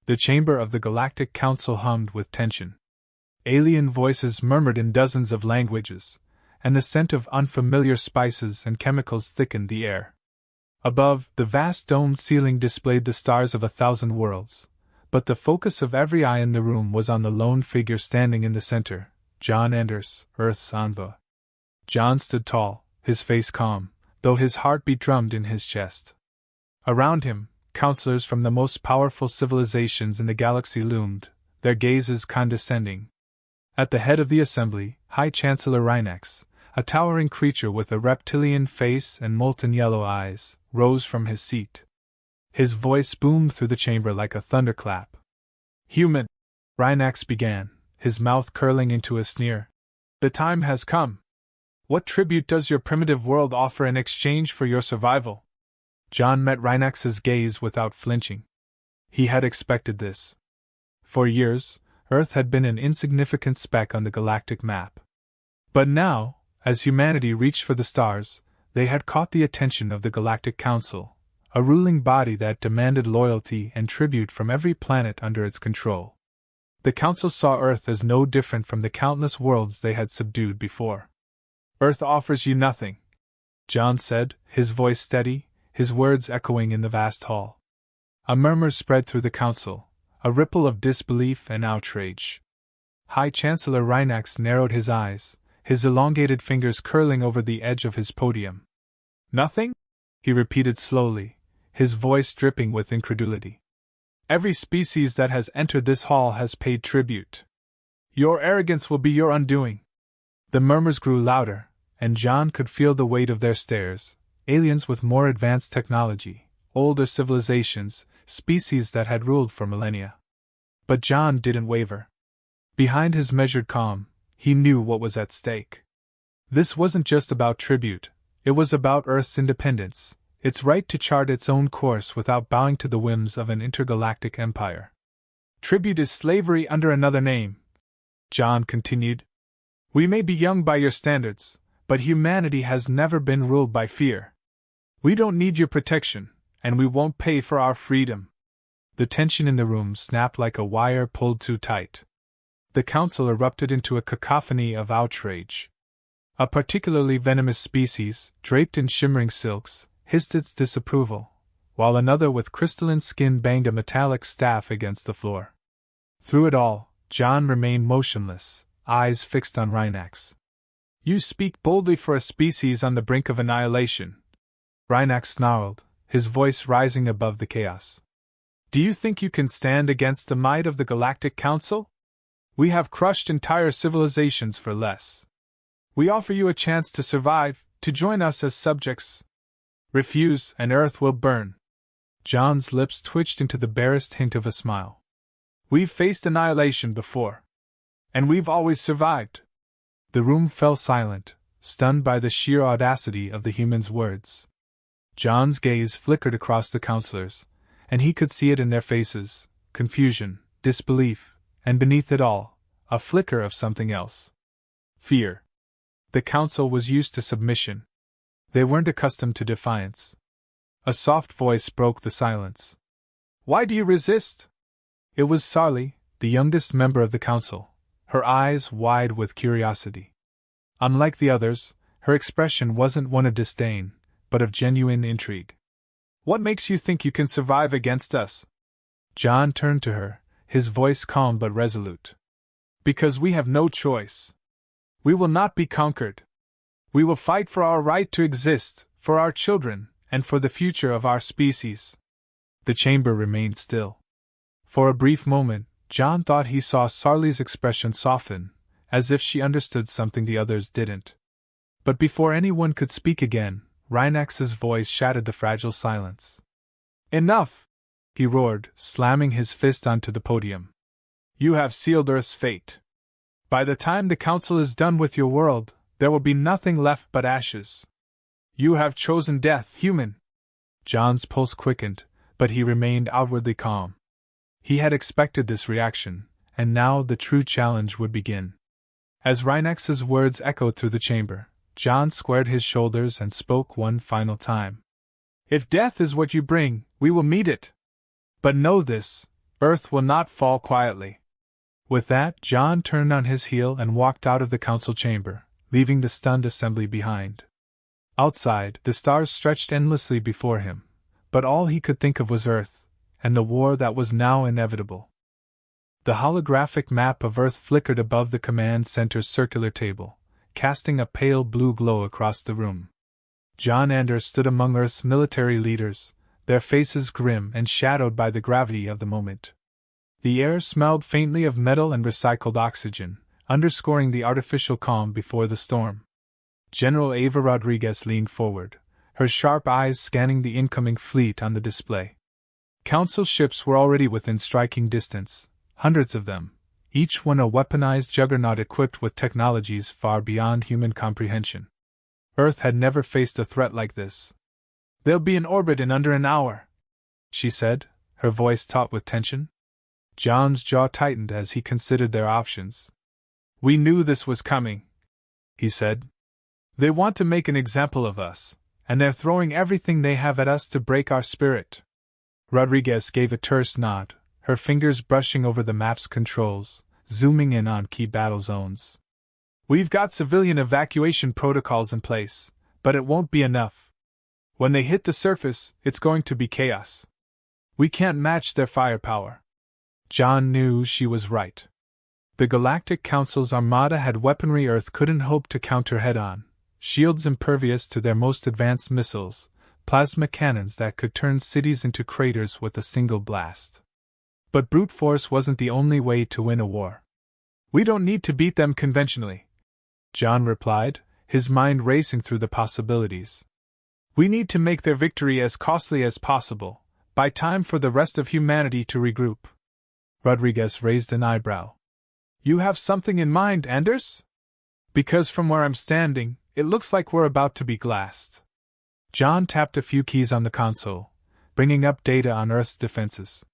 The chamber of the Galactic Council hummed with tension. Alien voices murmured in dozens of languages, and the scent of unfamiliar spices and chemicals thickened the air. Above, the vast domed ceiling displayed the stars of 1,000 worlds, but the focus of every eye in the room was on the lone figure standing in the center, John Anders, Earth's envoy. John stood tall, his face calm, though his heartbeat drummed in his chest. Around him, counselors from the most powerful civilizations in the galaxy loomed, their gazes condescending. At the head of the assembly, High Chancellor Rhinax, a towering creature with a reptilian face and molten yellow eyes, rose from his seat. His voice boomed through the chamber like a thunderclap. "Human," Rhinax began, his mouth curling into a sneer. "The time has come. What tribute does your primitive world offer in exchange for your survival?" John met Rhinax's gaze without flinching. He had expected this. For years, Earth had been an insignificant speck on the galactic map. But now, as humanity reached for the stars, they had caught the attention of the Galactic Council, a ruling body that demanded loyalty and tribute from every planet under its control. The Council saw Earth as no different from the countless worlds they had subdued before. "Earth offers you nothing," John said, his voice steady, his words echoing in the vast hall. A murmur spread through the Council, a ripple of disbelief and outrage. High Chancellor Rhinax narrowed his eyes, his elongated fingers curling over the edge of his podium. "Nothing?" he repeated slowly, his voice dripping with incredulity. "Every species that has entered this hall has paid tribute. Your arrogance will be your undoing." The murmurs grew louder, and John could feel the weight of their stares. Aliens with more advanced technology, older civilizations, species that had ruled for millennia. But John didn't waver. Behind his measured calm, he knew what was at stake. This wasn't just about tribute, it was about Earth's independence, its right to chart its own course without bowing to the whims of an intergalactic empire. "Tribute is slavery under another name," John continued. "We may be young by your standards, but humanity has never been ruled by fear. We don't need your protection, and we won't pay for our freedom." The tension in the room snapped like a wire pulled too tight. The Council erupted into a cacophony of outrage. A particularly venomous species, draped in shimmering silks, hissed its disapproval, while another with crystalline skin banged a metallic staff against the floor. Through it all, John remained motionless, eyes fixed on Rhinax. "You speak boldly for a species on the brink of annihilation," Rhinax snarled, his voice rising above the chaos. "Do you think you can stand against the might of the Galactic Council? We have crushed entire civilizations for less. We offer you a chance to survive, to join us as subjects. Refuse, and Earth will burn." John's lips twitched into the barest hint of a smile. "We've faced annihilation before. And we've always survived." The room fell silent, stunned by the sheer audacity of the human's words. John's gaze flickered across the counselors, and he could see it in their faces: confusion, disbelief, and beneath it all, a flicker of something else. Fear. The Council was used to submission. They weren't accustomed to defiance. A soft voice broke the silence. "Why do you resist?" It was Sarli, the youngest member of the Council, her eyes wide with curiosity. Unlike the others, her expression wasn't one of disdain, but of genuine intrigue. "What makes you think you can survive against us?" John turned to her, his voice calm but resolute. "Because we have no choice. We will not be conquered. We will fight for our right to exist, for our children, and for the future of our species." The chamber remained still. For a brief moment, John thought he saw Sarli's expression soften, as if she understood something the others didn't. But before anyone could speak again, Rhinax's voice shattered the fragile silence. "Enough!" he roared, slamming his fist onto the podium. "You have sealed Earth's fate. By the time the Council is done with your world, there will be nothing left but ashes. You have chosen death, human." John's pulse quickened, but he remained outwardly calm. He had expected this reaction, and now the true challenge would begin. As Rhinax's words echoed through the chamber, John squared his shoulders and spoke one final time. "If death is what you bring, we will meet it. But know this, Earth will not fall quietly. With that, John turned on his heel and walked out of the council chamber, leaving the stunned assembly behind. Outside, the stars stretched endlessly before him, but all he could think of was Earth, and the war that was now inevitable. The holographic map of Earth flickered above the command center's circular table, casting a pale blue glow across the room. John Anders stood among Earth's military leaders, their faces grim and shadowed by the gravity of the moment. The air smelled faintly of metal and recycled oxygen, underscoring the artificial calm before the storm. General Ava Rodriguez leaned forward, her sharp eyes scanning the incoming fleet on the display. Council ships were already within striking distance, hundreds of them, each one a weaponized juggernaut equipped with technologies far beyond human comprehension. Earth had never faced a threat like this. "They'll be in orbit in under an hour," she said, her voice taut with tension. John's jaw tightened as he considered their options. "We knew this was coming," he said. "They want to make an example of us, and they're throwing everything they have at us to break our spirit." Rodriguez gave a terse nod, her fingers brushing over the map's controls, zooming in on key battle zones. "We've got civilian evacuation protocols in place, but it won't be enough. When they hit the surface, it's going to be chaos. We can't match their firepower." John knew she was right. The Galactic Council's armada had weaponry Earth couldn't hope to counter head-on, shields impervious to their most advanced missiles, plasma cannons that could turn cities into craters with a single blast. But brute force wasn't the only way to win a war. "We don't need to beat them conventionally," John replied, his mind racing through the possibilities. "We need to make their victory as costly as possible, buy time for the rest of humanity to regroup." Rodriguez raised an eyebrow. "You have something in mind, Anders?" "Because from where I'm standing, it looks like we're about to be glassed." John tapped a few keys on the console, bringing up data on Earth's defenses.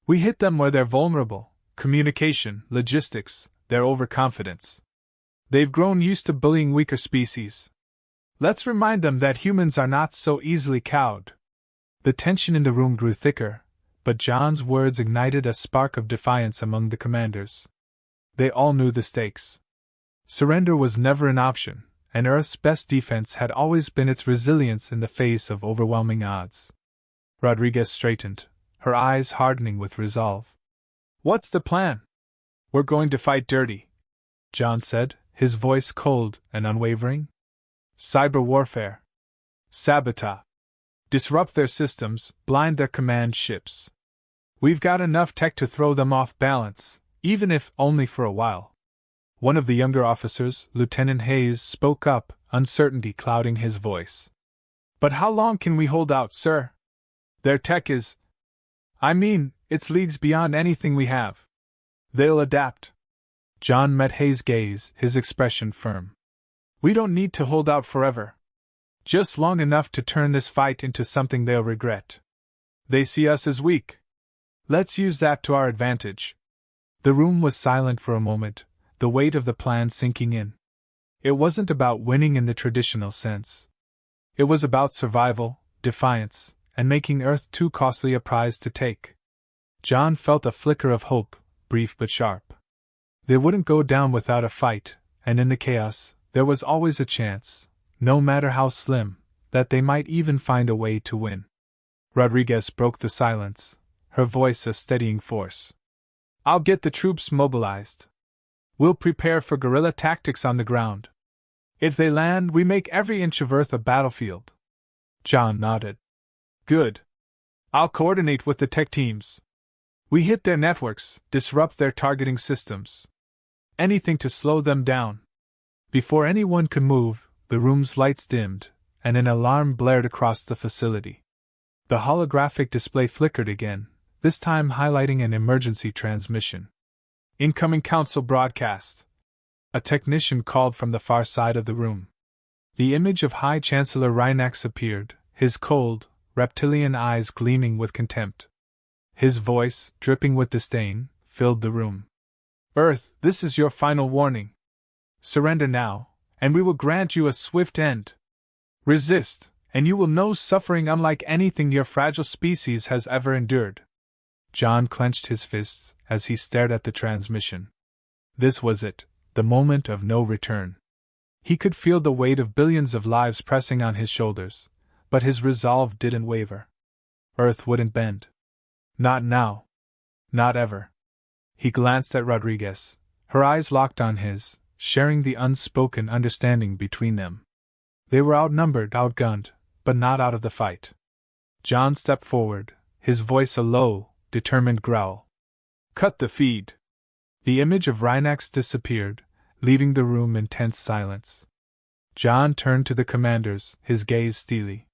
"We hit them where they're vulnerable: communication, logistics, their overconfidence. They've grown used to bullying weaker species. Let's remind them that humans are not so easily cowed." The tension in the room grew thicker, but John's words ignited a spark of defiance among the commanders. They all knew the stakes. Surrender was never an option, and Earth's best defense had always been its resilience in the face of overwhelming odds. Rodriguez straightened, her eyes hardening with resolve. "What's the plan?" "We're going to fight dirty," John said, his voice cold and unwavering. "Cyber warfare. Sabotage. Disrupt their systems, blind their command ships. We've got enough tech to throw them off balance, even if only for a while." One of the younger officers, Lieutenant Hayes, spoke up, uncertainty clouding his voice. "But how long can we hold out, sir? Their tech is... it's leagues beyond anything we have. They'll adapt." John met Hayes' gaze, his expression firm. "We don't need to hold out forever. Just long enough to turn this fight into something they'll regret. They see us as weak. Let's use that to our advantage." The room was silent for a moment, the weight of the plan sinking in. It wasn't about winning in the traditional sense. It was about survival, defiance, and making Earth too costly a prize to take. John felt a flicker of hope, brief but sharp. They wouldn't go down without a fight, and in the chaos, there was always a chance, no matter how slim, that they might even find a way to win. Rodriguez broke the silence, her voice a steadying force. "I'll get the troops mobilized. We'll prepare for guerrilla tactics on the ground. If they land, we make every inch of Earth a battlefield." John nodded. "Good. I'll coordinate with the tech teams. We hit their networks, disrupt their targeting systems. Anything to slow them down." Before anyone could move, the room's lights dimmed, and an alarm blared across the facility. The holographic display flickered again, this time highlighting an emergency transmission. "Incoming Council broadcast," a technician called from the far side of the room. The image of High Chancellor Rhinax appeared, his cold, reptilian eyes gleaming with contempt. His voice, dripping with disdain, filled the room. "Earth, this is your final warning. Surrender now, and we will grant you a swift end. Resist, and you will know suffering unlike anything your fragile species has ever endured." John clenched his fists as he stared at the transmission. This was it, the moment of no return. He could feel the weight of billions of lives pressing on his shoulders, but his resolve didn't waver. Earth wouldn't bend. Not now. Not ever. He glanced at Rodriguez, her eyes locked on his, sharing the unspoken understanding between them. They were outnumbered, outgunned, but not out of the fight. John stepped forward, his voice a low, determined growl. Cut the feed. The image of Rhinax disappeared, leaving the room in tense silence. John turned to the commanders, his gaze steely.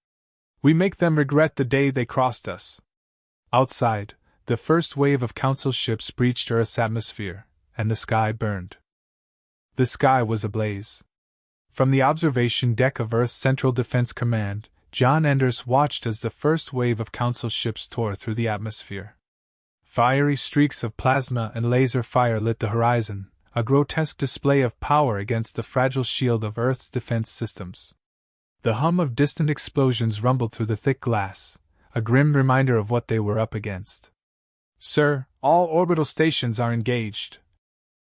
We make them regret the day they crossed us. Outside, the first wave of Council ships breached Earth's atmosphere, and the sky burned. The sky was ablaze. From the observation deck of Earth's Central Defense Command, John Anders watched as the first wave of Council ships tore through the atmosphere. Fiery streaks of plasma and laser fire lit the horizon, a grotesque display of power against the fragile shield of Earth's defense systems. The hum of distant explosions rumbled through the thick glass, a grim reminder of what they were up against. Sir, all orbital stations are engaged,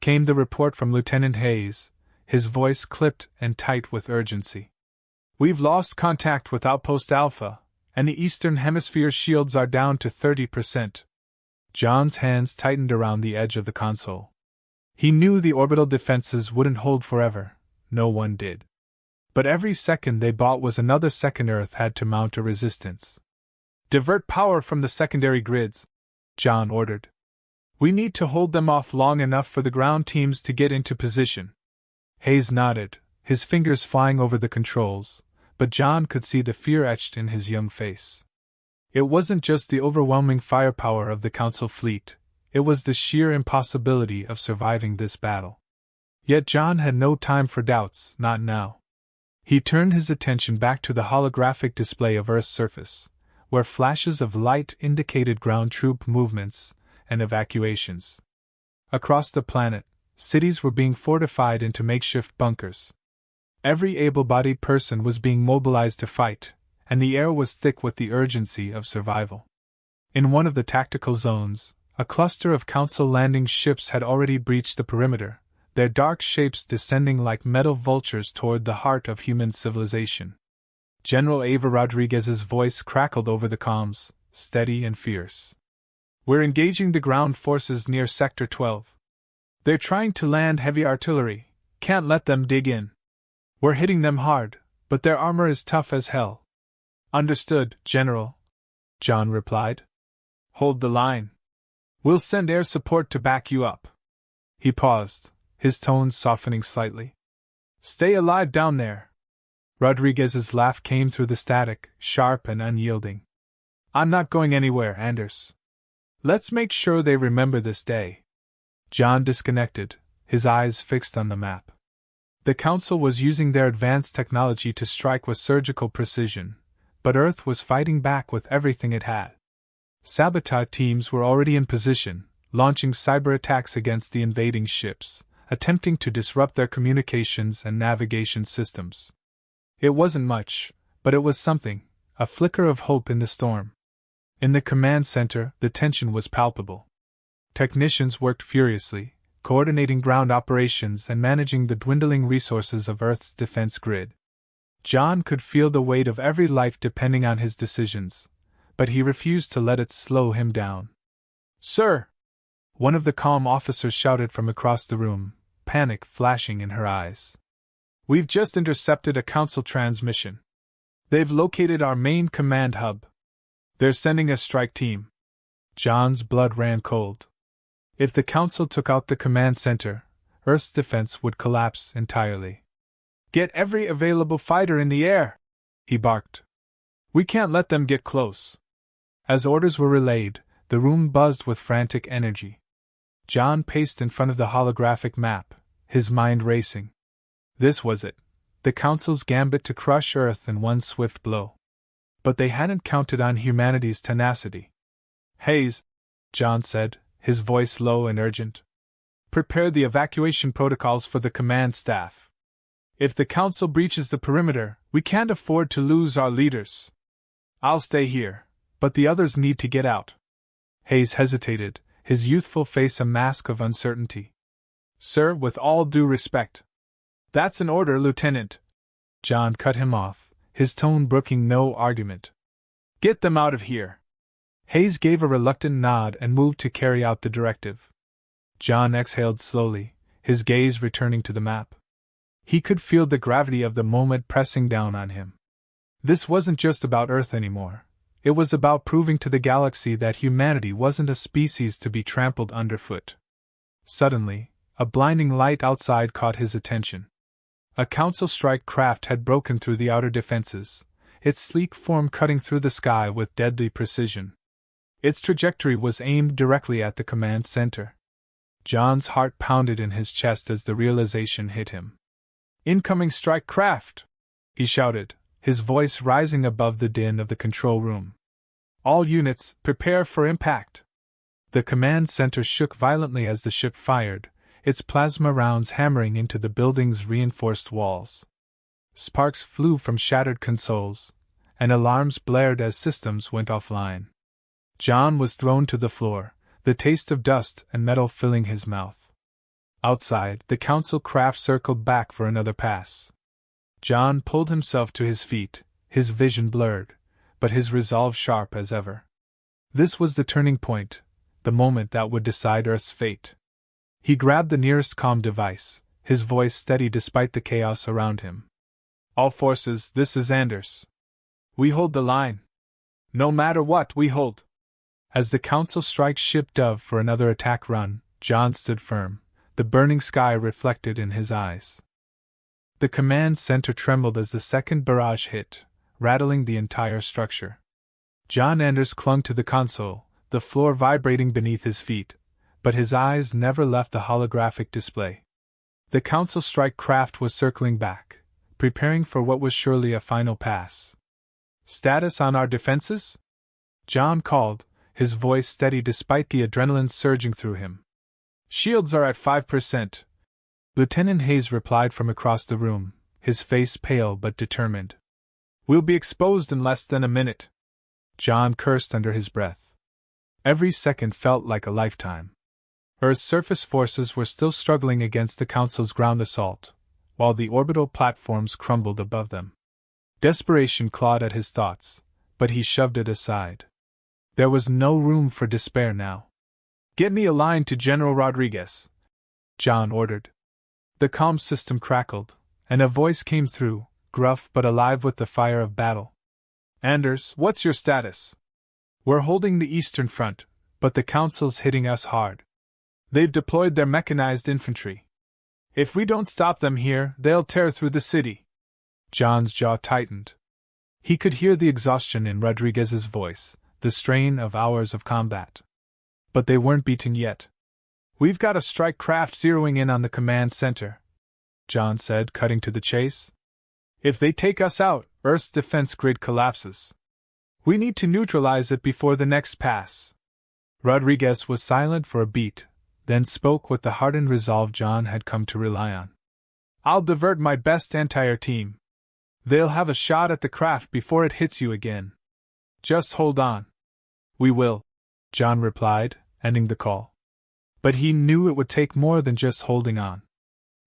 came the report from Lieutenant Hayes, his voice clipped and tight with urgency. We've lost contact with Outpost Alpha, and the Eastern Hemisphere shields are down to 30%. John's hands tightened around the edge of the console. He knew the orbital defenses wouldn't hold forever, no one did. But every second they bought was another second Earth had to mount a resistance. Divert power from the secondary grids, John ordered. We need to hold them off long enough for the ground teams to get into position. Hayes nodded, his fingers flying over the controls, but John could see the fear etched in his young face. It wasn't just the overwhelming firepower of the Council fleet, it was the sheer impossibility of surviving this battle. Yet John had no time for doubts, not now. He turned his attention back to the holographic display of Earth's surface, where flashes of light indicated ground troop movements and evacuations. Across the planet, cities were being fortified into makeshift bunkers. Every able-bodied person was being mobilized to fight, and the air was thick with the urgency of survival. In one of the tactical zones, a cluster of Council landing ships had already breached the perimeter, their dark shapes descending like metal vultures toward the heart of human civilization. General Ava Rodriguez's voice crackled over the comms, steady and fierce. We're engaging the ground forces near Sector 12. They're trying to land heavy artillery, can't let them dig in. We're hitting them hard, but their armor is tough as hell. Understood, General, John replied. Hold the line. We'll send air support to back you up. He paused, his tone softening slightly. Stay alive down there. Rodriguez's laugh came through the static, sharp and unyielding. I'm not going anywhere, Anders. Let's make sure they remember this day. John disconnected, his eyes fixed on the map. The Council was using their advanced technology to strike with surgical precision, but Earth was fighting back with everything it had. Sabotage teams were already in position, launching cyber attacks against the invading ships, attempting to disrupt their communications and navigation systems. It wasn't much, but it was something, a flicker of hope in the storm. In the command center, the tension was palpable. Technicians worked furiously, coordinating ground operations and managing the dwindling resources of Earth's defense grid. John could feel the weight of every life depending on his decisions, but he refused to let it slow him down. Sir! One of the calm officers shouted from across the room, panic flashing in her eyes. We've just intercepted a Council transmission. They've located our main command hub. They're sending a strike team. John's blood ran cold. If the Council took out the command center, Earth's defense would collapse entirely. Get every available fighter in the air, he barked. We can't let them get close. As orders were relayed, the room buzzed with frantic energy. John paced in front of the holographic map, his mind racing. This was it, the Council's gambit to crush Earth in one swift blow. But they hadn't counted on humanity's tenacity. Hayes, John said, his voice low and urgent. Prepare the evacuation protocols for the command staff. If the Council breaches the perimeter, we can't afford to lose our leaders. I'll stay here, but the others need to get out. Hayes hesitated, his youthful face a mask of uncertainty. Sir, with all due respect. That's an order, Lieutenant. John cut him off, his tone brooking no argument. Get them out of here. Hayes gave a reluctant nod and moved to carry out the directive. John exhaled slowly, his gaze returning to the map. He could feel the gravity of the moment pressing down on him. This wasn't just about Earth anymore. It was about proving to the galaxy that humanity wasn't a species to be trampled underfoot. Suddenly, a blinding light outside caught his attention. A Council strike craft had broken through the outer defenses, its sleek form cutting through the sky with deadly precision. Its trajectory was aimed directly at the command center. John's heart pounded in his chest as the realization hit him. Incoming strike craft! He shouted, his voice rising above the din of the control room. All units, prepare for impact! The command center shook violently as the ship fired, its plasma rounds hammering into the building's reinforced walls. Sparks flew from shattered consoles, and alarms blared as systems went offline. John was thrown to the floor, the taste of dust and metal filling his mouth. Outside, the Council craft circled back for another pass. John pulled himself to his feet, his vision blurred, but his resolve sharp as ever. This was the turning point, the moment that would decide Earth's fate. He grabbed the nearest comm device, his voice steady despite the chaos around him. All forces, this is Anders. We hold the line. No matter what, we hold. As the Council strike ship dove for another attack run, John stood firm, the burning sky reflected in his eyes. The command center trembled as the second barrage hit, rattling the entire structure. John Anders clung to the console, the floor vibrating beneath his feet, but his eyes never left the holographic display. The Council strike craft was circling back, preparing for what was surely a final pass. Status on our defenses? John called, his voice steady despite the adrenaline surging through him. Shields are at 5%. Lieutenant Hayes replied from across the room, his face pale but determined. We'll be exposed in less than a minute. John cursed under his breath. Every second felt like a lifetime. Earth's surface forces were still struggling against the Council's ground assault, while the orbital platforms crumbled above them. Desperation clawed at his thoughts, but he shoved it aside. There was no room for despair now. Get me a line to General Rodriguez, John ordered. The comm system crackled, and a voice came through, gruff but alive with the fire of battle. Anders, what's your status? We're holding the Eastern Front, but the Council's hitting us hard. They've deployed their mechanized infantry. If we don't stop them here, they'll tear through the city. John's jaw tightened. He could hear the exhaustion in Rodriguez's voice, the strain of hours of combat. But they weren't beaten yet. We've got a strike craft zeroing in on the command center, John said, cutting to the chase. If they take us out, Earth's defense grid collapses. We need to neutralize it before the next pass. Rodriguez was silent for a beat, then spoke with the hardened resolve John had come to rely on. I'll divert my best anti-air team. They'll have a shot at the craft before it hits you again. Just hold on. We will, John replied, ending the call. But he knew it would take more than just holding on.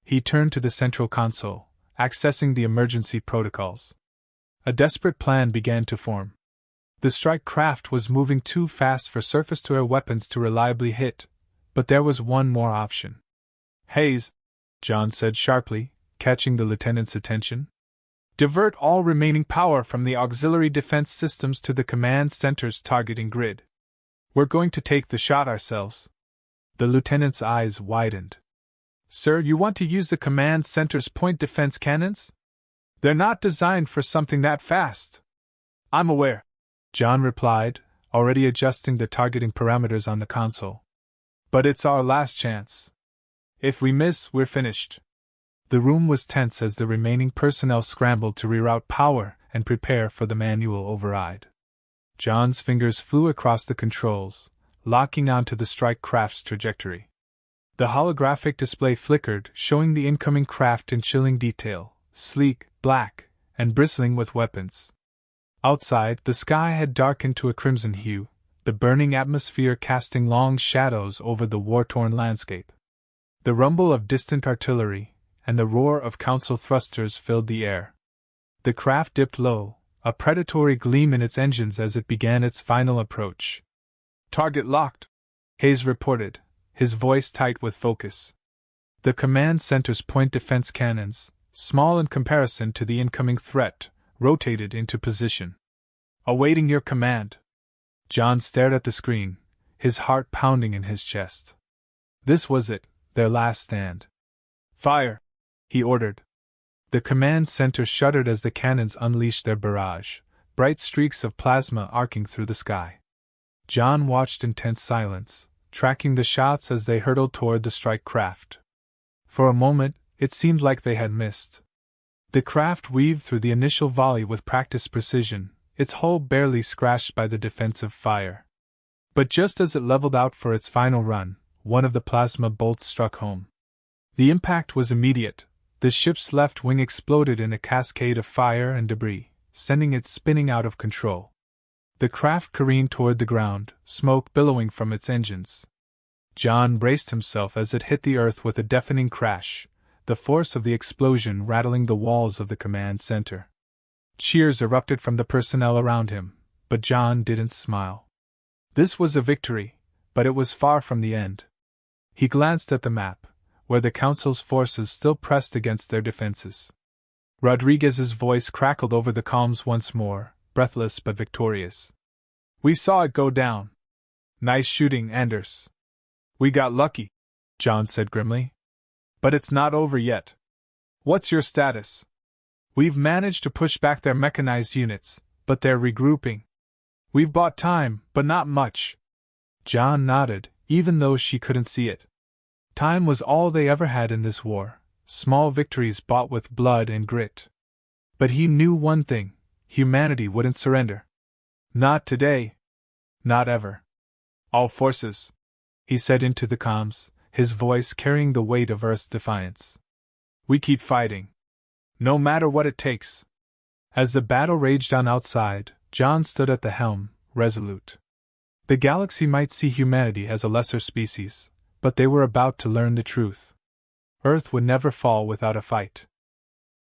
He turned to the central console, accessing the emergency protocols. A desperate plan began to form. The strike craft was moving too fast for surface-to-air weapons to reliably hit, but there was one more option. Hayes, John said sharply, catching the lieutenant's attention. Divert all remaining power from the auxiliary defense systems to the command center's targeting grid. We're going to take the shot ourselves. The lieutenant's eyes widened. Sir, you want to use the command center's point defense cannons? They're not designed for something that fast. I'm aware, John replied, already adjusting the targeting parameters on the console. But it's our last chance. If we miss, we're finished. The room was tense as the remaining personnel scrambled to reroute power and prepare for the manual override. John's fingers flew across the controls, locking onto the strike craft's trajectory. The holographic display flickered, showing the incoming craft in chilling detail, sleek, black, and bristling with weapons. Outside, the sky had darkened to a crimson hue, the burning atmosphere casting long shadows over the war-torn landscape. The rumble of distant artillery and the roar of Counciil thrusters filled the air. The craft dipped low, a predatory gleam in its engines as it began its final approach. "Target locked," Hayes reported, his voice tight with focus. The command center's point defense cannons, small in comparison to the incoming threat, rotated into position. "Awaiting your command." John stared at the screen, his heart pounding in his chest. This was it, their last stand. "Fire!" he ordered. The command center shuddered as the cannons unleashed their barrage, bright streaks of plasma arcing through the sky. John watched in tense silence, tracking the shots as they hurtled toward the strike craft. For a moment, it seemed like they had missed. The craft weaved through the initial volley with practiced precision, its hull barely scratched by the defensive fire. But just as it leveled out for its final run, one of the plasma bolts struck home. The impact was immediate. The ship's left wing exploded in a cascade of fire and debris, sending it spinning out of control. The craft careened toward the ground, smoke billowing from its engines. John braced himself as it hit the earth with a deafening crash, the force of the explosion rattling the walls of the command center. Cheers erupted from the personnel around him, but John didn't smile. This was a victory, but it was far from the end. He glanced at the map, where the Council's forces still pressed against their defenses. Rodriguez's voice crackled over the comms once more, breathless but victorious. "We saw it go down. Nice shooting, Anders." "We got lucky," John said grimly. "But it's not over yet. What's your status?" "We've managed to push back their mechanized units, but they're regrouping. We've bought time, but not much." John nodded, even though she couldn't see it. Time was all they ever had in this war, small victories bought with blood and grit. But he knew one thing: humanity wouldn't surrender. Not today. Not ever. "All forces," he said into the comms, his voice carrying the weight of Earth's defiance. "We keep fighting. No matter what it takes." As the battle raged on outside, John stood at the helm, resolute. The galaxy might see humanity as a lesser species, but they were about to learn the truth. Earth would never fall without a fight.